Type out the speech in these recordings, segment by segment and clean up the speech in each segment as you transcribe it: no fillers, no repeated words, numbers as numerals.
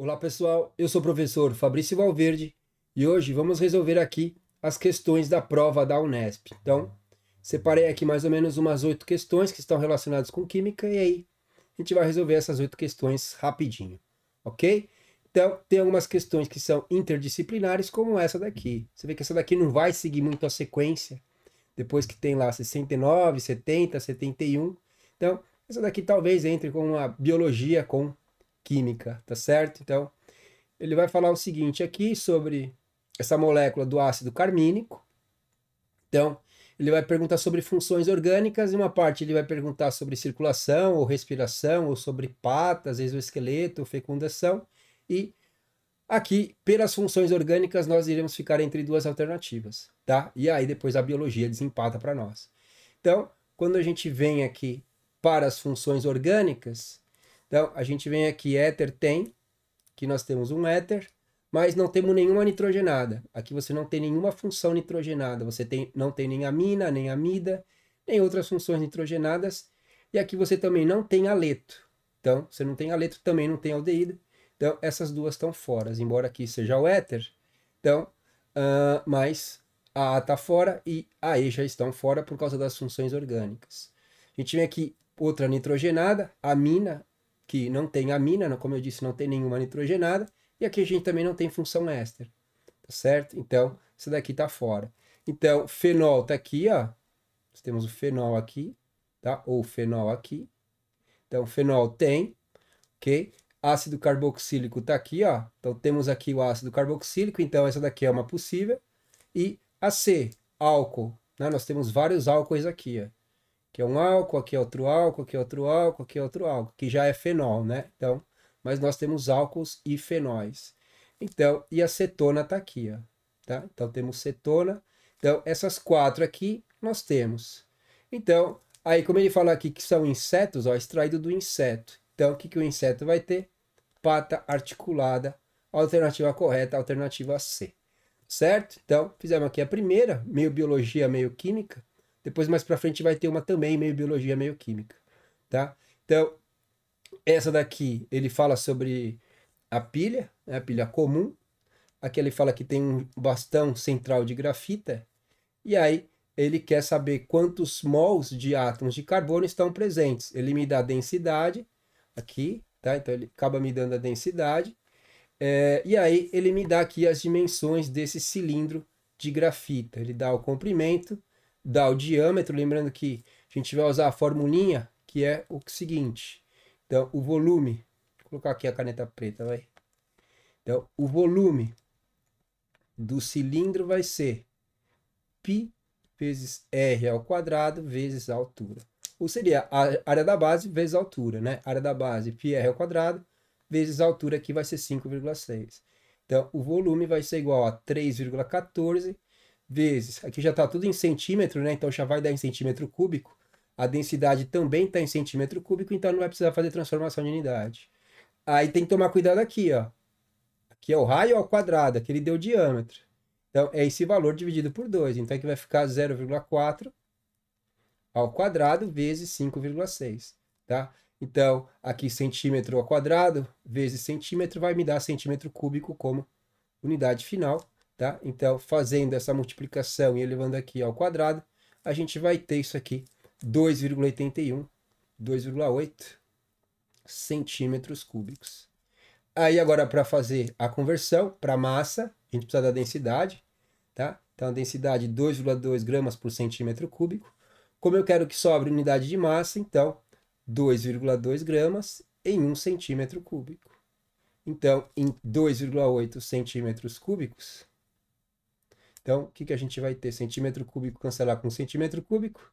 Olá pessoal, eu sou o professor Fabrício Valverde e hoje vamos resolver aqui as questões da prova da Unesp. Então, separei aqui mais ou menos umas 8 questões que estão relacionadas com química e aí a gente vai resolver essas 8 questões rapidinho, ok? Então, tem algumas questões que são interdisciplinares, como essa daqui. Você vê que essa daqui não vai seguir muito a sequência, depois que tem lá 69, 70, 71. Então, essa daqui talvez entre com uma biologia com química, tá certo? Então, ele vai falar o seguinte aqui sobre essa molécula do ácido carmínico. Então, ele vai perguntar sobre funções orgânicas, e uma parte ele vai perguntar sobre circulação ou respiração, ou sobre patas, exoesqueleto, fecundação. E aqui, pelas funções orgânicas, nós iremos ficar entre duas alternativas, tá? E aí depois a biologia desempata para nós. Então, quando a gente vem aqui para as funções orgânicas, então a gente vem aqui, éter tem, que nós temos um éter, mas não temos nenhuma nitrogenada. Aqui você não tem nenhuma função nitrogenada. Você não tem nem amina, nem amida, nem outras funções nitrogenadas. E aqui você também não tem aleto. Então, você não tem aleto, também não tem aldeído. Então, essas duas estão fora, embora aqui seja o éter. Então, mas a A está fora e a E já estão fora por causa das funções orgânicas. A gente vem aqui outra nitrogenada, amina, que não tem amina, como eu disse, não tem nenhuma nitrogenada, e aqui a gente também não tem função éster, tá certo? Então, isso daqui tá fora. Então, fenol tá aqui, ó. Nós temos o fenol aqui, tá? Ou fenol aqui. Então, fenol tem, ok? Ácido carboxílico tá aqui, ó. Então, temos aqui o ácido carboxílico, então essa daqui é uma possível. E a C, álcool, né? Nós temos vários álcoois aqui, ó. Aqui é um álcool, aqui é outro álcool, aqui é outro álcool, aqui é outro álcool, que já é fenol, né? Então, mas nós temos álcools e fenóis. Então, e a cetona está aqui, ó, tá? Então temos cetona. Então, essas quatro aqui nós temos. Então, aí como ele fala aqui que são insetos, ó, extraído do inseto. Então, o que, que o inseto vai ter? Pata articulada. Alternativa correta, alternativa C. Certo? Então, fizemos aqui a primeira, meio biologia, meio química. Depois, mais para frente, vai ter uma também, meio biologia, meio química. Tá? Então, essa daqui, ele fala sobre a pilha, né, a pilha comum. Aqui ele fala que tem um bastão central de grafita. E aí, ele quer saber quantos mols de átomos de carbono estão presentes. Ele me dá a densidade aqui, tá? Então, ele acaba me dando a densidade. E aí, ele me dá aqui as dimensões desse cilindro de grafita. Ele dá o comprimento, dá o diâmetro. Lembrando que a gente vai usar a formulinha, que é o seguinte. Então, o volume, vou colocar aqui a caneta preta, vai. Então, o volume do cilindro vai ser π vezes r ao quadrado vezes a altura. Ou seria a área da base vezes a altura, né? A área da base, πr ao quadrado, vezes a altura, que vai ser 5,6. Então, o volume vai ser igual a 3,14 vezes, aqui já está tudo em centímetro, né? Então já vai dar em centímetro cúbico. A densidade também está em centímetro cúbico, então não vai precisar fazer transformação de unidade. Aí tem que tomar cuidado aqui, ó. Aqui é o raio ao quadrado, aqui ele deu diâmetro. Então é esse valor dividido por 2. Então aqui vai ficar 0,4 ao quadrado vezes 5,6, tá? Então aqui centímetro ao quadrado vezes centímetro vai me dar centímetro cúbico como unidade final, tá? Então fazendo essa multiplicação e elevando aqui ao quadrado, a gente vai ter isso aqui, 2,81, 2,8 centímetros cúbicos. Aí agora para fazer a conversão para massa, a gente precisa da densidade, tá? Então a densidade 2,2 gramas por centímetro cúbico. Como eu quero que sobre unidade de massa, então 2,2 gramas em 1 centímetro cúbico. Então, em 2,8 centímetros cúbicos, então o que, que a gente vai ter? Centímetro cúbico cancelar com centímetro cúbico.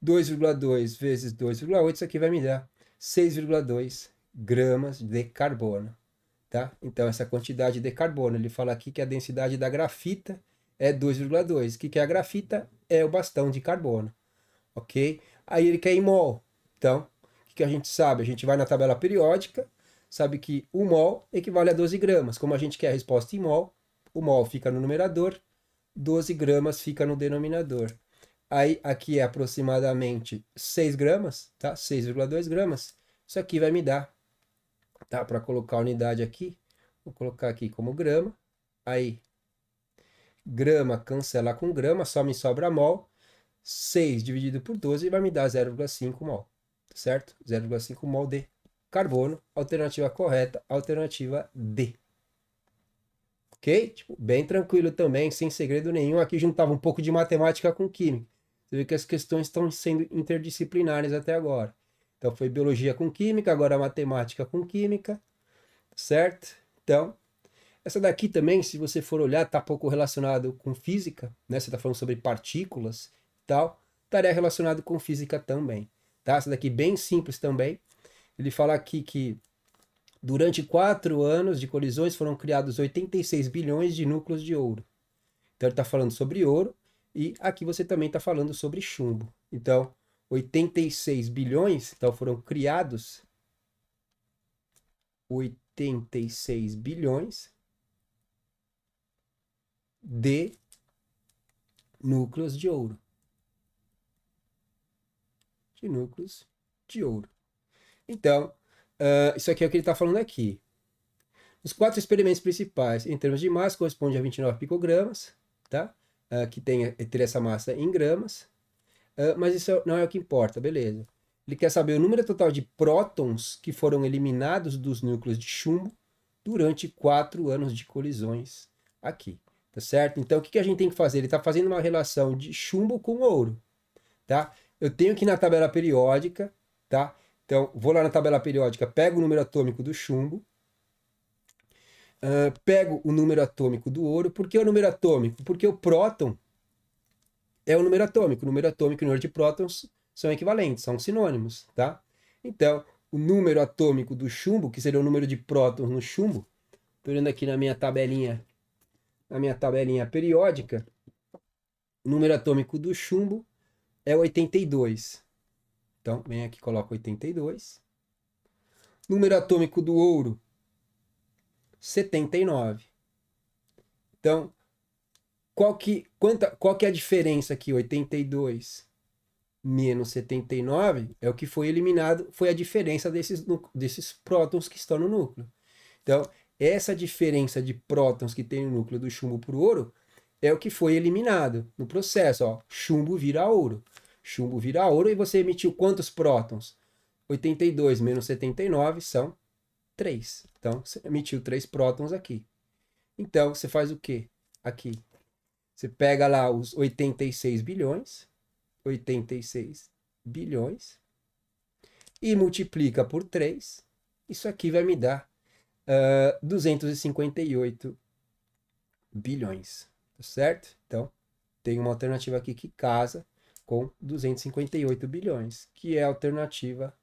2,2 vezes 2,8, isso aqui vai me dar 6,2 gramas de carbono. Tá? Então, essa quantidade de carbono, ele fala aqui que a densidade da grafita é 2,2. O que é a grafita? É o bastão de carbono, ok? Aí ele quer em mol. Então, o que a gente sabe? A gente vai na tabela periódica, sabe que o mol equivale a 12 gramas. Como a gente quer a resposta em mol, o mol fica no numerador, 12 gramas fica no denominador. Aí, aqui é aproximadamente 6 gramas, tá? 6,2 gramas. Isso aqui vai me dar, tá? Para colocar a unidade aqui, Vou colocar aqui como grama. Aí, grama cancela com grama, só me sobra mol. 6 dividido por 12 vai me dar 0,5 mol, certo? 0,5 mol de carbono. Alternativa correta, alternativa D. Ok? Tipo, bem tranquilo também, sem segredo nenhum. Aqui juntava um pouco de matemática com química. Você vê que as questões estão sendo interdisciplinares até agora. Então foi biologia com química, agora matemática com química, certo? Então, essa daqui também, se você for olhar, está pouco relacionado com física, né? Você está falando sobre partículas e tal, estaria relacionado com física também, tá? Essa daqui bem simples também. Ele fala aqui que durante 4 anos de colisões foram criados 86 bilhões de núcleos de ouro. Então ele está falando sobre ouro e aqui você também está falando sobre chumbo. Então, 86 bilhões, então foram criados 86 bilhões de núcleos de ouro. De núcleos de ouro. Então, isso aqui é o que ele está falando aqui. Os 4 experimentos principais, em termos de massa, corresponde a 29 picogramas, tá? Que teria essa massa em gramas. Mas isso não é o que importa, beleza. Ele quer saber o número total de prótons que foram eliminados dos núcleos de chumbo durante 4 anos de colisões aqui, tá certo? Então, o que a gente tem que fazer? Ele está fazendo uma relação de chumbo com ouro, tá? Eu tenho que ir na tabela periódica, tá? Então, vou lá na tabela periódica, pego o número atômico do chumbo, pego o número atômico do ouro. Por que o número atômico? Porque o próton é o número atômico. O número atômico e o número de prótons são equivalentes, são sinônimos, tá? Então, o número atômico do chumbo, que seria o número de prótons no chumbo, estou olhando aqui na minha tabelinha periódica, o número atômico do chumbo é 82. Então, vem aqui, coloca 82. Número atômico do ouro, 79. Então, qual que é a diferença aqui? 82 menos 79 é o que foi eliminado, foi a diferença desses prótons que estão no núcleo. Então, essa diferença de prótons que tem no núcleo do chumbo para o ouro é o que foi eliminado no processo. Ó, chumbo vira ouro. Chumbo vira ouro e você emitiu quantos prótons? 82 menos 79 são 3. Então, você emitiu 3 prótons aqui. Então, você faz o quê? Aqui. Você pega lá os 86 bilhões, e multiplica por 3. Isso aqui vai me dar 258 bilhões, tá certo? Então, tem uma alternativa aqui que casa com 258 bilhões, que é a alternativa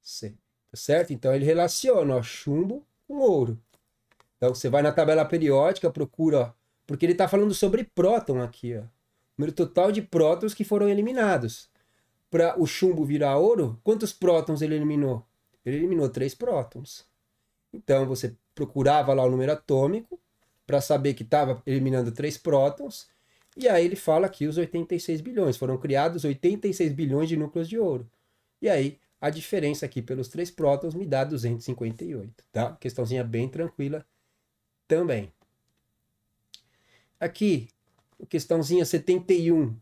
C, tá certo? Então, ele relaciona ó, chumbo com ouro. Então, você vai na tabela periódica, procura, ó, porque ele está falando sobre próton aqui, ó. Número total de prótons que foram eliminados. Para o chumbo virar ouro, quantos prótons ele eliminou? Ele eliminou 3 prótons. Então, você procurava lá o número atômico para saber que estava eliminando 3 prótons. E aí ele fala aqui os 86 bilhões. Foram criados 86 bilhões de núcleos de ouro. E aí, a diferença aqui pelos 3 prótons me dá 258, tá? Questãozinha bem tranquila também. Aqui, questãozinha 71.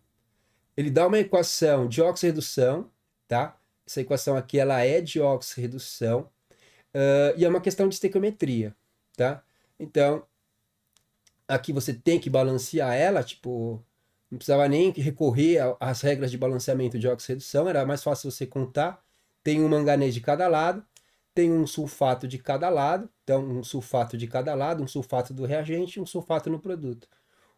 Ele dá uma equação de oxirredução, tá? Essa equação aqui, ela é de oxirredução. E é uma questão de estequiometria, tá? Então, aqui você tem que balancear ela, tipo, não precisava nem recorrer às regras de balanceamento de oxirredução, era mais fácil você contar. Tem um manganês de cada lado, tem um sulfato de cada lado, então um sulfato de cada lado, um sulfato do reagente e um sulfato no produto.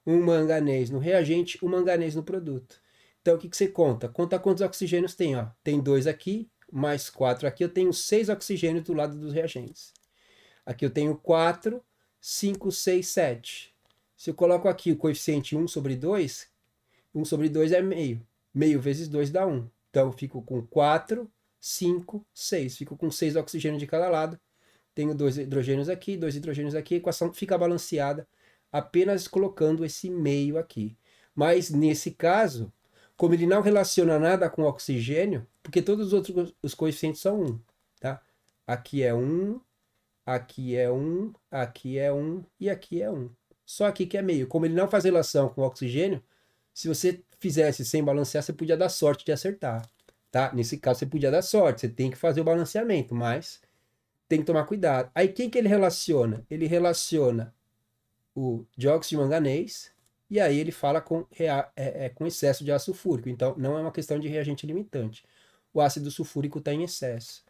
Um manganês no reagente, um manganês no produto. Então, o que você conta? Conta quantos oxigênios tem, ó. Tem 2 aqui, mais 4 aqui, eu tenho 6 oxigênios do lado dos reagentes. Aqui eu tenho 4, 5, 6, 7. Se eu coloco aqui o coeficiente 1 sobre 2, 1 sobre 2 é meio. Meio vezes 2 dá 1. Então, eu fico com 4, 5, 6. Fico com 6 oxigênios de cada lado. Tenho 2 hidrogênios aqui, 2 hidrogênios aqui. A equação fica balanceada apenas colocando esse meio aqui. Mas, nesse caso, como ele não relaciona nada com oxigênio, porque todos os outros os coeficientes são 1, tá? Aqui é 1, aqui é 1, aqui é 1 e aqui é 1. Só aqui que é meio. Como ele não faz relação com o oxigênio, se você fizesse sem balancear, você podia dar sorte de acertar, tá? Nesse caso, você podia dar sorte, você tem que fazer o balanceamento, mas tem que tomar cuidado. Aí, quem que ele relaciona? Ele relaciona o dióxido de manganês, e aí ele fala com excesso de ácido sulfúrico. Então, não é uma questão de reagente limitante. O ácido sulfúrico está em excesso.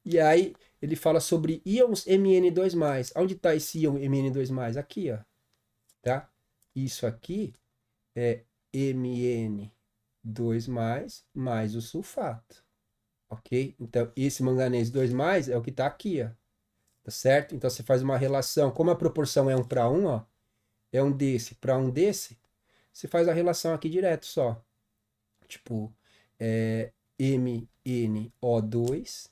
E aí, ele fala sobre íons Mn2+. Onde está esse íon Mn2+? Aqui, ó. Tá? Isso aqui é Mn2+, mais o sulfato. Ok? Então, esse manganês 2+, é o que está aqui, ó. Tá certo? Então, você faz uma relação. Como a proporção é 1 para 1, ó, é um desse para um desse, você faz a relação aqui direto só. Tipo, MnO2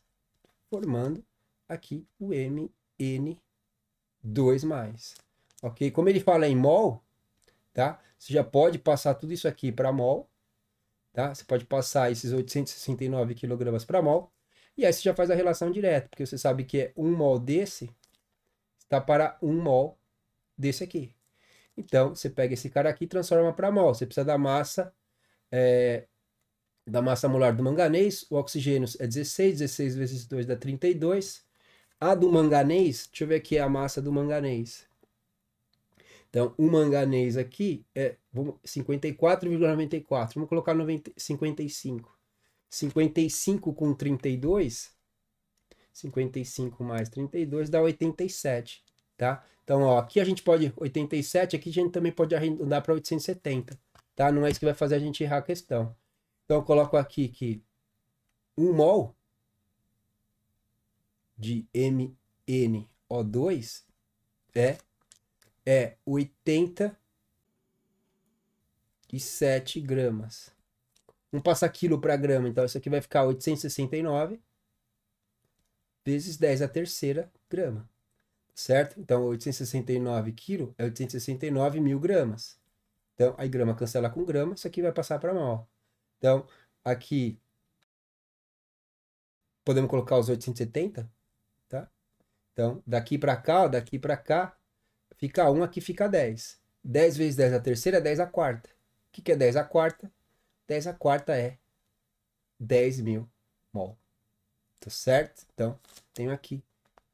formando aqui o Mn2+. Ok? Como ele fala em mol, tá? Você já pode passar tudo isso aqui para mol, tá? Você pode passar esses 869 kg para mol, e aí você já faz a relação direta, porque você sabe que é 1 mol desse está para 1 mol desse aqui. Então, você pega esse cara aqui e transforma para mol. Você precisa da massa molar do manganês. O oxigênio é 16, 16 vezes 2 dá 32. A do manganês, deixa eu ver aqui a massa do manganês. Então, o manganês aqui é 54,94. Vamos colocar 55. 55 com 32, 55 mais 32 dá 87, tá? Então, ó, aqui a gente pode 87, aqui a gente também pode arredondar para 870, tá? Não é isso que vai fazer a gente errar a questão. Então, eu coloco aqui que 1 mol de MnO2 é 87 gramas. Vamos passar quilo para grama, então isso aqui vai ficar 869 vezes 10 a terceira grama, certo? Então, 869 quilos é 869 mil gramas. Então, aí grama cancela com grama, isso aqui vai passar para mol. Então, aqui, podemos colocar os 870, tá? Então, daqui para cá, ó, daqui para cá, fica 1, aqui fica 10. 10 vezes 10 a terceira é 10 a quarta. O que é 10 a quarta? 10 a quarta é 10 mil mol. Tá certo? Então, tenho aqui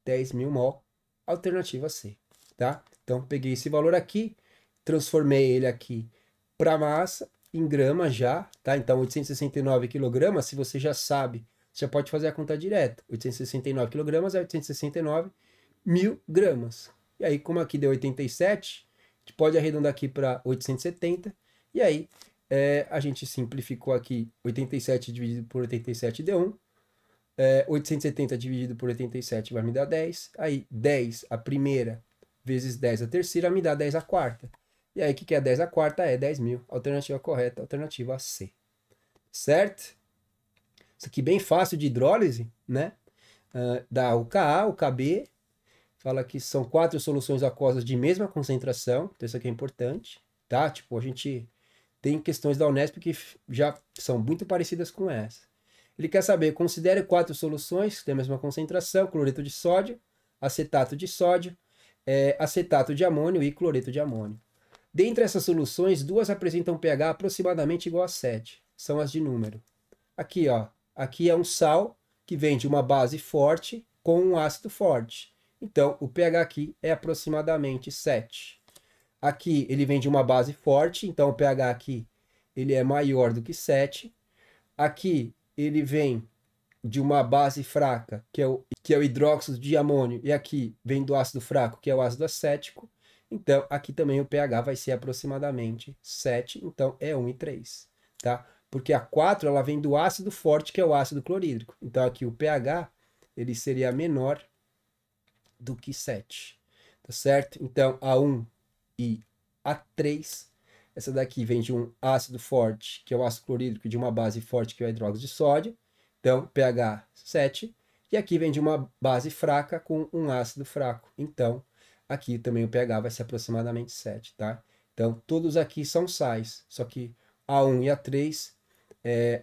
10 mil mol, alternativa C, tá? Então, peguei esse valor aqui, transformei ele aqui para massa, em grama já, tá? Então, 869 quilogramas, se você já sabe, você já pode fazer a conta direta. 869 quilogramas é 869 mil gramas. E aí, como aqui deu 87, a gente pode arredondar aqui para 870, e aí a gente simplificou aqui 87 dividido por 87 deu 1, 870 dividido por 87 vai me dar 10. Aí 10 a primeira vezes 10 a terceira me dá 10 a quarta. E aí o que é 10 a quarta? É 10 mil. Alternativa correta, alternativa C. Certo? Isso aqui bem fácil de hidrólise, né? Dá o Ka, o Kb. Fala que são 4 soluções aquosas de mesma concentração. Então isso aqui é importante, tá? Tipo, a gente tem questões da Unesp que já são muito parecidas com essa. Ele quer saber, considere 4 soluções que têm a mesma concentração: cloreto de sódio, acetato de sódio, acetato de amônio e cloreto de amônio. Dentre essas soluções, 2 apresentam pH aproximadamente igual a 7. São as de número. Aqui, ó. Aqui é um sal que vem de uma base forte com um ácido forte. Então, o pH aqui é aproximadamente 7. Aqui ele vem de uma base forte, então o pH aqui ele é maior do que 7. Aqui ele vem de uma base fraca, que é o hidróxido de amônio, e aqui vem do ácido fraco, que é o ácido acético. Então, aqui também o pH vai ser aproximadamente 7, então é 1,3, tá? Porque a 4 ela vem do ácido forte, que é o ácido clorídrico. Então, aqui o pH ele seria menor do que 7, tá certo? Então, A1 e A3, essa daqui vem de um ácido forte, que é o ácido clorídrico, de uma base forte, que é o hidróxido de sódio. Então, pH 7. E aqui vem de uma base fraca com um ácido fraco. Então, aqui também o pH vai ser aproximadamente 7, tá? Então, todos aqui são sais. Só que A1 e A3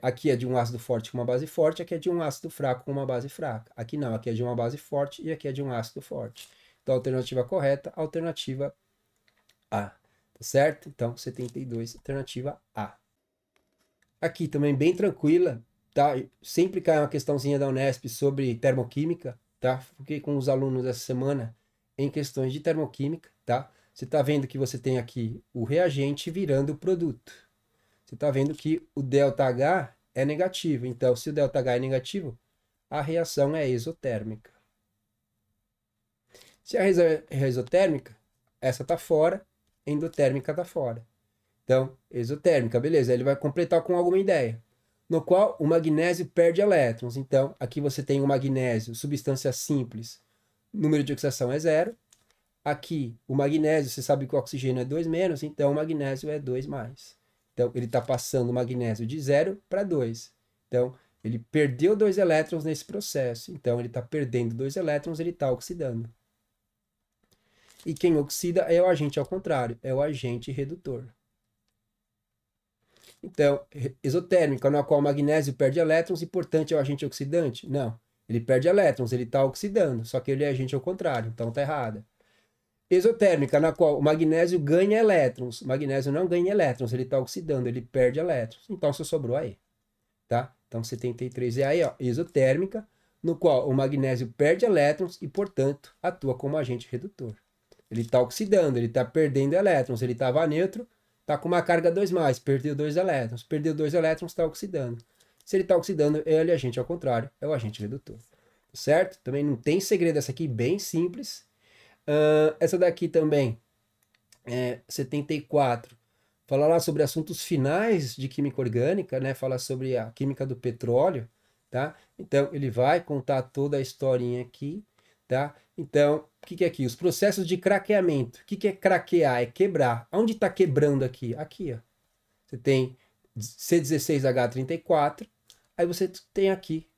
Aqui é de um ácido forte com uma base forte, aqui é de um ácido fraco com uma base fraca. Aqui não, aqui é de uma base forte e aqui é de um ácido forte. Então, alternativa correta, alternativa A. Tá certo? Então, 72, alternativa A. Aqui também bem tranquila, tá? Sempre cai uma questãozinha da Unesp sobre termoquímica, tá? Fiquei com os alunos essa semana em questões de termoquímica, tá? Você está vendo que você tem aqui o reagente virando o produto. Você está vendo que o ΔH é negativo. Então, se o ΔH é negativo, a reação é exotérmica. Se a reação é exotérmica, essa está fora, endotérmica está fora. Então, exotérmica, beleza. Ele vai completar com alguma ideia, no qual o magnésio perde elétrons. Então, aqui você tem o magnésio, substância simples, número de oxidação é 0. Aqui, o magnésio, você sabe que o oxigênio é 2 menos, então o magnésio é 2 mais. Então, ele está passando o magnésio de 0 para 2. Então, ele perdeu 2 elétrons nesse processo. Então, ele está perdendo 2 elétrons, ele está oxidando. E quem oxida é o agente ao contrário, é o agente redutor. Então, exotérmica, na qual o magnésio perde elétrons e, portanto, é o agente oxidante? Não. Ele perde elétrons, ele está oxidando, só que ele é agente ao contrário, então está errada. Exotérmica, na qual o magnésio ganha elétrons. O magnésio não ganha elétrons, ele está oxidando, ele perde elétrons. Então, só sobrou aí. Tá? Então, 73 é aí, ó, exotérmica, no qual o magnésio perde elétrons e, portanto, atua como agente redutor. Ele está oxidando, ele está perdendo elétrons, ele estava neutro, está com uma carga 2+, perdeu 2 elétrons. Perdeu 2 elétrons, está oxidando. Se ele está oxidando, ele é agente ao contrário, é o agente redutor. Certo? Também não tem segredo, essa aqui bem simples. Essa daqui também, 74, fala lá sobre assuntos finais de química orgânica, né? Fala sobre a química do petróleo, tá? Então, ele vai contar toda a historinha aqui, tá? Então, o que é aqui? Os processos de craqueamento. O que é craquear? É quebrar. Onde está quebrando aqui? Aqui, ó. Você tem C16H34, aí você tem aqui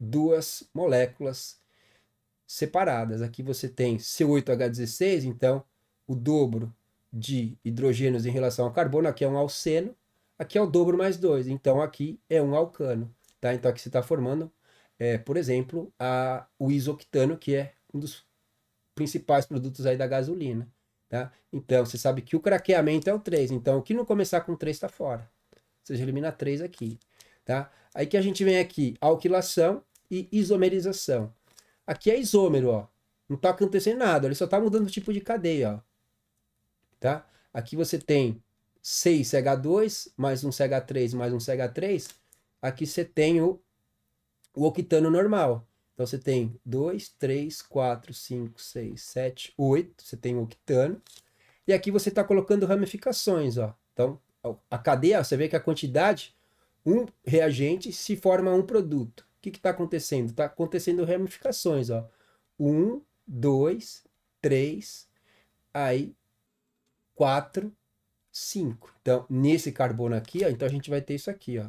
duas moléculas separadas. Aqui você tem C8H16, então o dobro de hidrogênios em relação ao carbono, aqui é um alceno, aqui é o dobro mais 2, então aqui é um alcano, tá? Então aqui você está formando, por exemplo, o isoctano, que é um dos principais produtos aí da gasolina, tá? Então você sabe que o craqueamento é o 3, então o que não começar com 3 está fora, você já elimina 3 aqui, tá? Aí que a gente vem aqui, alquilação e isomerização. Aqui é isômero, ó. Não está acontecendo nada, ele só está mudando o tipo de cadeia, ó. Tá? Aqui você tem 6CH2, mais um CH3, mais um CH3. Aqui você tem o octano normal. Então você tem 2, 3, 4, 5, 6, 7, 8. Você tem o octano. E aqui você está colocando ramificações, ó. Então, a cadeia, você vê que a quantidade, um reagente se forma um produto. O que está acontecendo? Está acontecendo ramificações, ó. 1, 2, 3, aí 4, 5. Então, nesse carbono aqui, ó, então a gente vai ter isso aqui, ó.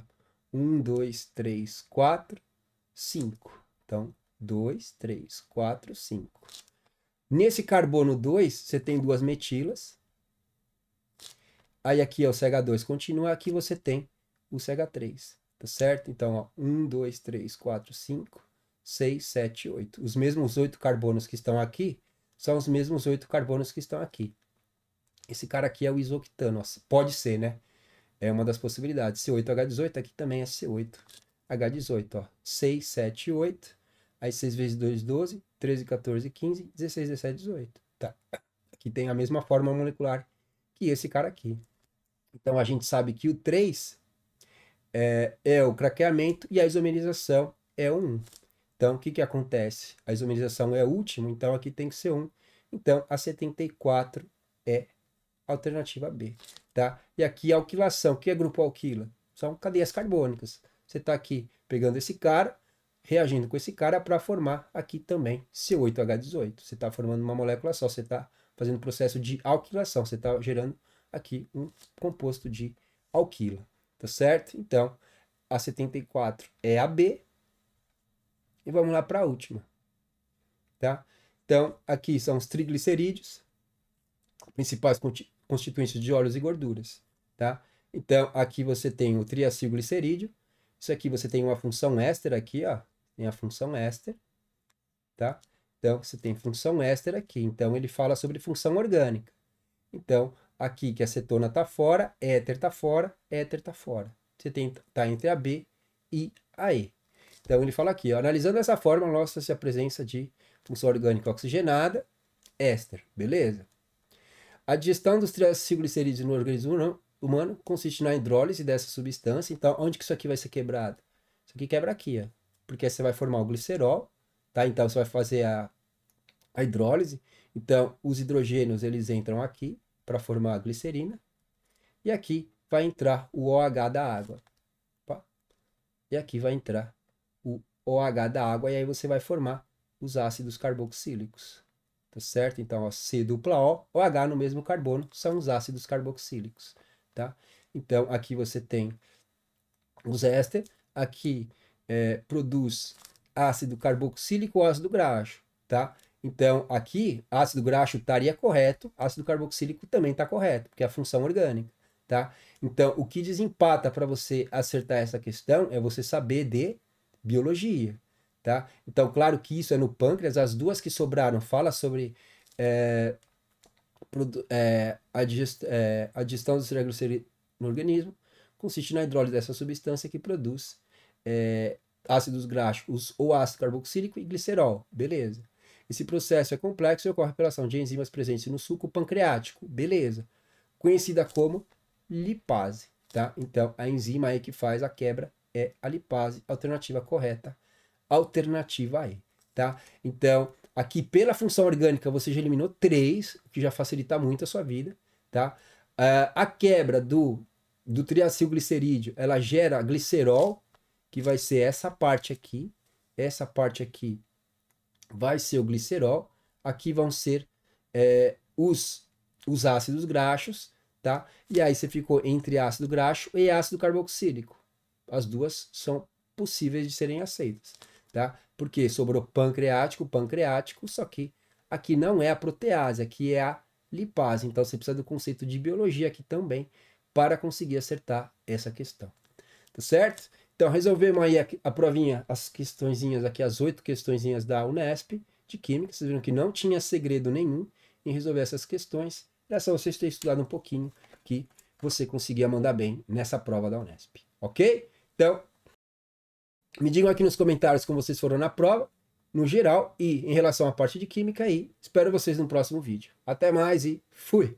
1, 2, 3, 4, 5. Então, 2, 3, 4, 5. Nesse carbono 2, você tem duas metilas. Aí aqui, ó, o CH2 continua, aqui você tem o CH3. Tá certo? Então, ó, 1, 2, 3, 4, 5, 6, 7, 8. Os mesmos 8 carbonos que estão aqui são os mesmos 8 carbonos que estão aqui. Esse cara aqui é o isoctano. Ó. Pode ser, né? É uma das possibilidades. C8H18, aqui também é C8H18. Ó. 6, 7, 8. Aí 6 vezes 2, 12. 13, 14, 15. 16, 17, 18. Tá. Aqui tem a mesma forma molecular que esse cara aqui. Então, a gente sabe que o 3 é o craqueamento e a isomerização é o 1. Então, o que acontece? A isomerização é o último, então aqui tem que ser 1. Então, a 74 é alternativa B, tá? E aqui a alquilação. O que é grupo alquila? São cadeias carbônicas. Você está aqui pegando esse cara, reagindo com esse cara para formar aqui também C8H18. Você está formando uma molécula só, você está fazendo processo de alquilação, você está gerando aqui um composto de alquila, tá certo? Então, a 74 é a B. E vamos lá para a última, tá? Então, aqui são os triglicerídeos, principais constituintes de óleos e gorduras, tá? Então, aqui você tem o triacilglicerídeo. Isso aqui você tem uma função éster aqui, ó. Tem a função éster, tá? Então, você tem função éster aqui. Então, ele fala sobre função orgânica. Então, aqui que a cetona está fora, éter está fora, éter está fora. Você tem tá entre a B e a E. Então, ele fala aqui, ó, analisando essa fórmula, mostra-se a presença de função orgânica oxigenada, éster, beleza? A digestão dos triacilglicerídeos no organismo humano consiste na hidrólise dessa substância. Então, onde que isso aqui vai ser quebrado? Isso aqui quebra aqui, ó. Porque você vai formar o glicerol, tá? Então, você vai fazer a hidrólise. Então, os hidrogênios, eles entram aqui para formar a glicerina. E aqui vai entrar o OH da água. Opa. E aqui vai entrar o OH da água. E aí você vai formar os ácidos carboxílicos. Tá certo? Então, ó, C dupla O, OH no mesmo carbono, são os ácidos carboxílicos, tá? Então, aqui você tem os éster, aqui produz ácido carboxílico ou ácido graxo, tá? Então, aqui, ácido graxo estaria correto, ácido carboxílico também está correto, porque é a função orgânica, tá? Então, o que desempata para você acertar essa questão é você saber de biologia, tá? Então, claro que isso é no pâncreas, as duas que sobraram fala sobre a digestão dos triglicerídeos no organismo, consiste na hidrólise dessa substância que produz ácidos graxos ou ácido carboxílico e glicerol, beleza. Esse processo é complexo e ocorre pela ação de enzimas presentes no suco pancreático, beleza. Conhecida como lipase, tá? Então, a enzima aí que faz a quebra é a lipase, alternativa correta, alternativa E, tá? Então, aqui pela função orgânica você já eliminou 3, o que já facilita muito a sua vida, tá? A quebra do triacilglicerídeo, ela gera glicerol, que vai ser essa parte aqui vai ser o glicerol, aqui vão ser os ácidos graxos, tá? E aí você ficou entre ácido graxo e ácido carboxílico. As duas são possíveis de serem aceitas, tá? Porque sobrou pancreático, só que aqui não é a protease, aqui é a lipase. Então você precisa do conceito de biologia aqui também para conseguir acertar essa questão. Tá certo? Então resolvemos aí a provinha, as questõezinhas aqui, as 8 questõezinhas da Unesp de Química. Vocês viram que não tinha segredo nenhum em resolver essas questões. Era só vocês terem estudado um pouquinho que você conseguia mandar bem nessa prova da Unesp. Ok? Então, me digam aqui nos comentários como vocês foram na prova, no geral, e em relação à parte de Química aí. Espero vocês no próximo vídeo. Até mais e fui!